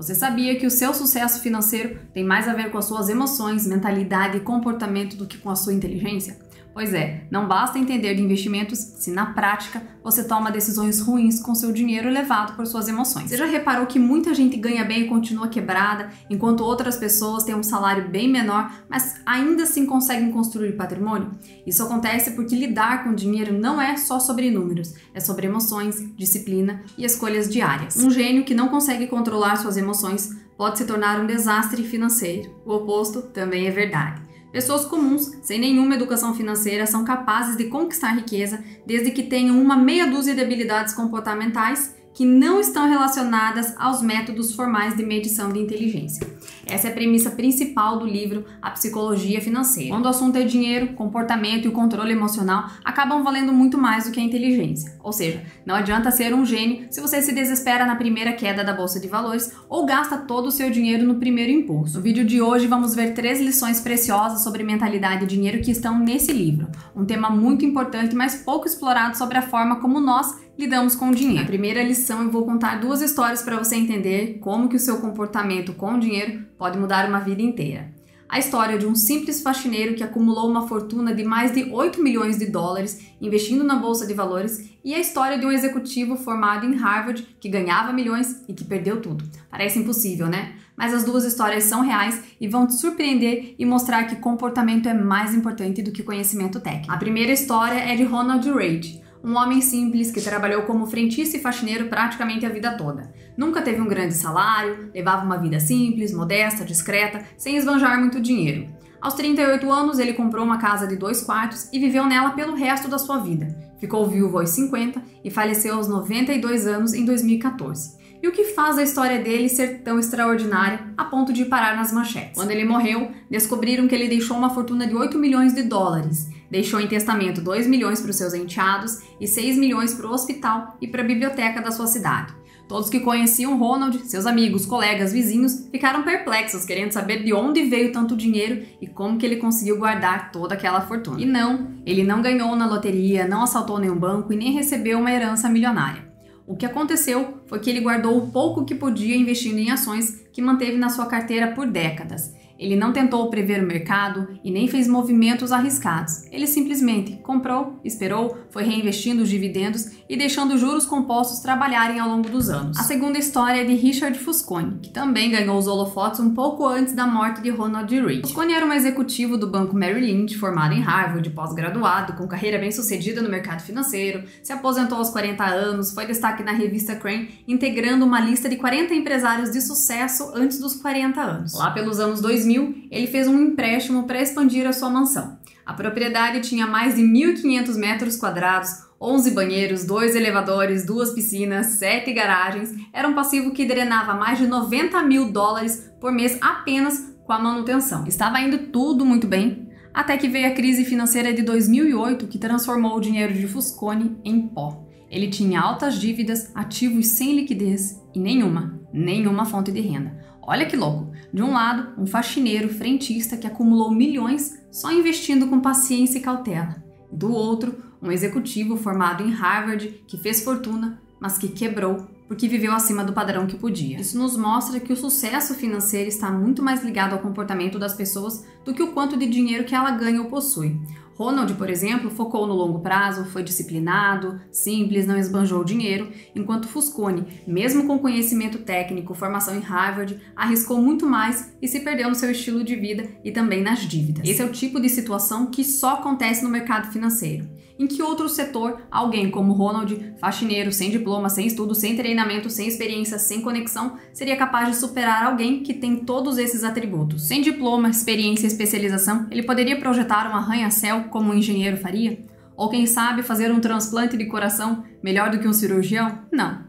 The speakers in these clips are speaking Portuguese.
Você sabia que o seu sucesso financeiro tem mais a ver com as suas emoções, mentalidade e comportamento do que com a sua inteligência? Pois é, não basta entender de investimentos se na prática você toma decisões ruins com seu dinheiro levado por suas emoções. Você já reparou que muita gente ganha bem e continua quebrada, enquanto outras pessoas têm um salário bem menor, mas ainda assim conseguem construir patrimônio? Isso acontece porque lidar com dinheiro não é só sobre números, é sobre emoções, disciplina e escolhas diárias. Um gênio que não consegue controlar suas emoções pode se tornar um desastre financeiro. O oposto também é verdade. Pessoas comuns, sem nenhuma educação financeira, são capazes de conquistar riqueza desde que tenham uma meia dúzia de habilidades comportamentais que não estão relacionadas aos métodos formais de medição de inteligência. Essa é a premissa principal do livro A Psicologia Financeira. Quando o assunto é dinheiro, comportamento e o controle emocional acabam valendo muito mais do que a inteligência. Ou seja, não adianta ser um gênio se você se desespera na primeira queda da bolsa de valores ou gasta todo o seu dinheiro no primeiro impulso. No vídeo de hoje vamos ver 3 lições preciosas sobre mentalidade e dinheiro que estão nesse livro. Um tema muito importante, mas pouco explorado sobre a forma como nós lidamos com o dinheiro. Na primeira lição eu vou contar 2 histórias para você entender como que o seu comportamento com o dinheiro pode mudar uma vida inteira. A história de um simples faxineiro que acumulou uma fortuna de mais de 8 milhões de dólares investindo na bolsa de valores e a história de um executivo formado em Harvard que ganhava milhões e que perdeu tudo. Parece impossível, né? Mas as 2 histórias são reais e vão te surpreender e mostrar que comportamento é mais importante do que conhecimento técnico. A primeira história é de Ronald Reagan, um homem simples que trabalhou como frentista e faxineiro praticamente a vida toda. Nunca teve um grande salário, levava uma vida simples, modesta, discreta, sem esbanjar muito dinheiro. Aos 38 anos, ele comprou uma casa de 2 quartos e viveu nela pelo resto da sua vida. Ficou viúvo aos 50 e faleceu aos 92 anos em 2014. E o que faz a história dele ser tão extraordinária a ponto de parar nas manchetes? Quando ele morreu, descobriram que ele deixou uma fortuna de 8 milhões de dólares. Deixou em testamento 2 milhões para os seus enteados e 6 milhões para o hospital e para a biblioteca da sua cidade. Todos que conheciam Ronald, seus amigos, colegas, vizinhos, ficaram perplexos, querendo saber de onde veio tanto dinheiro e como que ele conseguiu guardar toda aquela fortuna. E não, ele não ganhou na loteria, não assaltou nenhum banco e nem recebeu uma herança milionária. O que aconteceu foi que ele guardou o pouco que podia investindo em ações que manteve na sua carteira por décadas. Ele não tentou prever o mercado e nem fez movimentos arriscados. Ele simplesmente comprou, esperou, foi reinvestindo os dividendos e deixando os juros compostos trabalharem ao longo dos anos. A segunda história é de Richard Fusconi, que também ganhou os holofotes um pouco antes da morte de Ronald Reagan. Fusconi era um executivo do Banco Merrill Lynch, formado em Harvard, pós-graduado, com carreira bem-sucedida no mercado financeiro, se aposentou aos 40 anos, foi destaque na revista Crane, integrando uma lista de 40 empresários de sucesso antes dos 40 anos. Lá pelos anos 2000, ele fez um empréstimo para expandir a sua mansão. A propriedade tinha mais de 1.500 metros quadrados, 11 banheiros, 2 elevadores, 2 piscinas, 7 garagens. Era um passivo que drenava mais de 90 mil dólares por mês apenas com a manutenção. Estava indo tudo muito bem, até que veio a crise financeira de 2008 que transformou o dinheiro de Fusconi em pó. Ele tinha altas dívidas, ativos sem liquidez e nenhuma fonte de renda. Olha que louco! De um lado, um faxineiro frentista que acumulou milhões só investindo com paciência e cautela. Do outro, um executivo formado em Harvard que fez fortuna, mas que quebrou porque viveu acima do padrão que podia. Isso nos mostra que o sucesso financeiro está muito mais ligado ao comportamento das pessoas do que o quanto de dinheiro que ela ganha ou possui. Ronald, por exemplo, focou no longo prazo, foi disciplinado, simples, não esbanjou dinheiro, enquanto Fusconi, mesmo com conhecimento técnico, formação em Harvard, arriscou muito mais e se perdeu no seu estilo de vida e também nas dívidas. Esse é o tipo de situação que só acontece no mercado financeiro. Em que outro setor, alguém como Ronald, faxineiro, sem diploma, sem estudo, sem treinamento, sem experiência, sem conexão, seria capaz de superar alguém que tem todos esses atributos? Sem diploma, experiência e especialização, ele poderia projetar um arranha-céu como um engenheiro faria? Ou quem sabe fazer um transplante de coração melhor do que um cirurgião?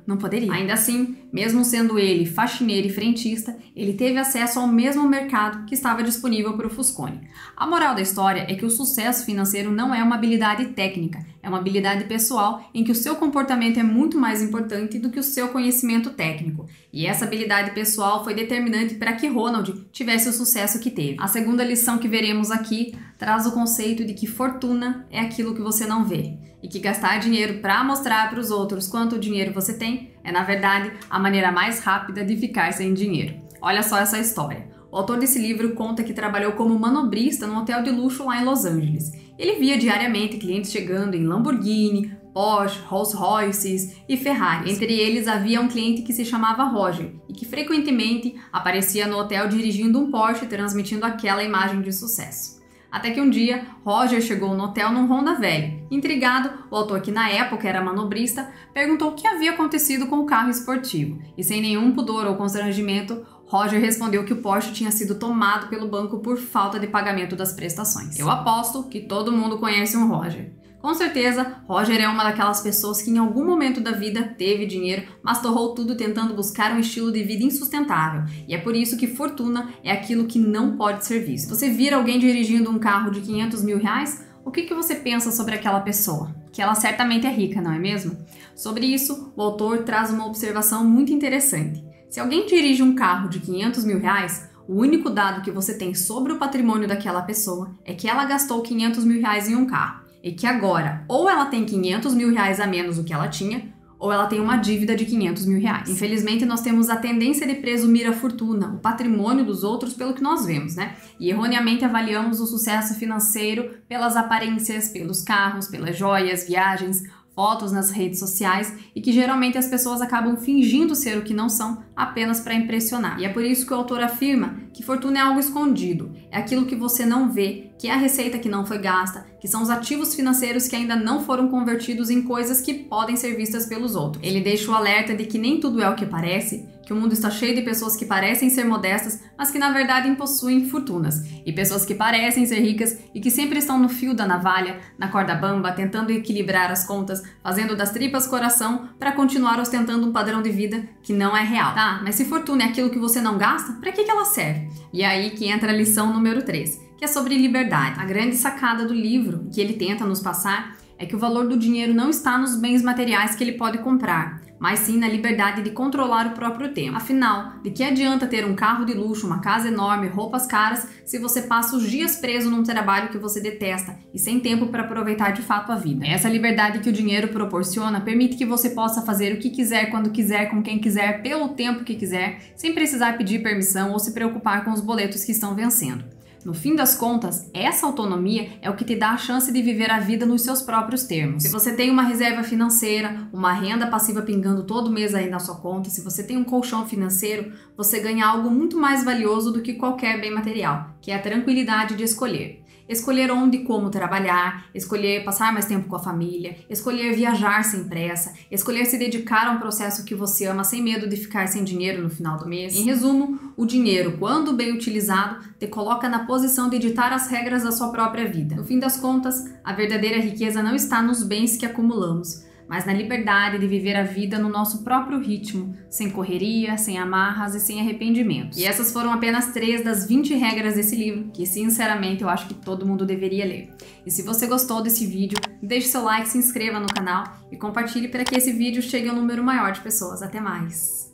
Não poderia. Ainda assim, mesmo sendo ele faxineiro e frentista, ele teve acesso ao mesmo mercado que estava disponível para o Fusconi. A moral da história é que o sucesso financeiro não é uma habilidade técnica, é uma habilidade pessoal em que o seu comportamento é muito mais importante do que o seu conhecimento técnico. E essa habilidade pessoal foi determinante para que Ronald tivesse o sucesso que teve. A segunda lição que veremos aqui traz o conceito de que fortuna é aquilo que você não vê. E que gastar dinheiro para mostrar para os outros quanto dinheiro você tem É, na verdade, a maneira mais rápida de ficar sem dinheiro. Olha só essa história. O autor desse livro conta que trabalhou como manobrista num hotel de luxo lá em Los Angeles. Ele via diariamente clientes chegando em Lamborghini, Porsche, Rolls Royces e Ferrari. Entre eles havia um cliente que se chamava Roger e que frequentemente aparecia no hotel dirigindo um Porsche, transmitindo aquela imagem de sucesso. Até que um dia, Roger chegou no hotel num Honda velho. Intrigado, o autor, que na época era manobrista, perguntou o que havia acontecido com o carro esportivo. E sem nenhum pudor ou constrangimento, Roger respondeu que o Porsche tinha sido tomado pelo banco por falta de pagamento das prestações. Eu aposto que todo mundo conhece um Roger. Com certeza, Roger é uma daquelas pessoas que em algum momento da vida teve dinheiro, mas torrou tudo tentando buscar um estilo de vida insustentável. E é por isso que fortuna é aquilo que não pode ser visto. Você vira alguém dirigindo um carro de 500 mil reais? O que você pensa sobre aquela pessoa? Que ela certamente é rica, não é mesmo? Sobre isso, o autor traz uma observação muito interessante. Se alguém dirige um carro de 500 mil reais, o único dado que você tem sobre o patrimônio daquela pessoa é que ela gastou 500 mil reais em um carro. E que agora, ou ela tem 500 mil reais a menos do que ela tinha, ou ela tem uma dívida de 500 mil reais. Infelizmente, nós temos a tendência de presumir a fortuna, o patrimônio dos outros pelo que nós vemos, né? E erroneamente avaliamos o sucesso financeiro pelas aparências, pelos carros, pelas joias, viagens, fotos nas redes sociais e que geralmente as pessoas acabam fingindo ser o que não são apenas para impressionar. E é por isso que o autor afirma que fortuna é algo escondido, é aquilo que você não vê, que é a receita que não foi gasta, que são os ativos financeiros que ainda não foram convertidos em coisas que podem ser vistas pelos outros. Ele deixa o alerta de que nem tudo é o que parece, que o mundo está cheio de pessoas que parecem ser modestas, mas que na verdade possuem fortunas, e pessoas que parecem ser ricas e que sempre estão no fio da navalha, na corda bamba, tentando equilibrar as contas, fazendo das tripas coração para continuar ostentando um padrão de vida que não é real. Tá, mas se fortuna é aquilo que você não gasta, para que ela serve? E é aí que entra a lição número 3, que é sobre liberdade. A grande sacada do livro, que ele tenta nos passar, é que o valor do dinheiro não está nos bens materiais que ele pode comprar, mas sim na liberdade de controlar o próprio tempo. Afinal, de que adianta ter um carro de luxo, uma casa enorme, roupas caras, se você passa os dias preso num trabalho que você detesta e sem tempo para aproveitar de fato a vida? Essa liberdade que o dinheiro proporciona permite que você possa fazer o que quiser, quando quiser, com quem quiser, pelo tempo que quiser, sem precisar pedir permissão ou se preocupar com os boletos que estão vencendo. No fim das contas, essa autonomia é o que te dá a chance de viver a vida nos seus próprios termos. Se você tem uma reserva financeira, uma renda passiva pingando todo mês aí na sua conta, se você tem um colchão financeiro, você ganha algo muito mais valioso do que qualquer bem material, que é a tranquilidade de escolher. Escolher onde e como trabalhar, escolher passar mais tempo com a família, escolher viajar sem pressa, escolher se dedicar a um processo que você ama sem medo de ficar sem dinheiro no final do mês. Em resumo, o dinheiro, quando bem utilizado, te coloca na posição de ditar as regras da sua própria vida. No fim das contas, a verdadeira riqueza não está nos bens que acumulamos, mas na liberdade de viver a vida no nosso próprio ritmo, sem correria, sem amarras e sem arrependimentos. E essas foram apenas 3 das 20 regras desse livro, que sinceramente eu acho que todo mundo deveria ler. E se você gostou desse vídeo, deixe seu like, se inscreva no canal e compartilhe para que esse vídeo chegue a um número maior de pessoas. Até mais!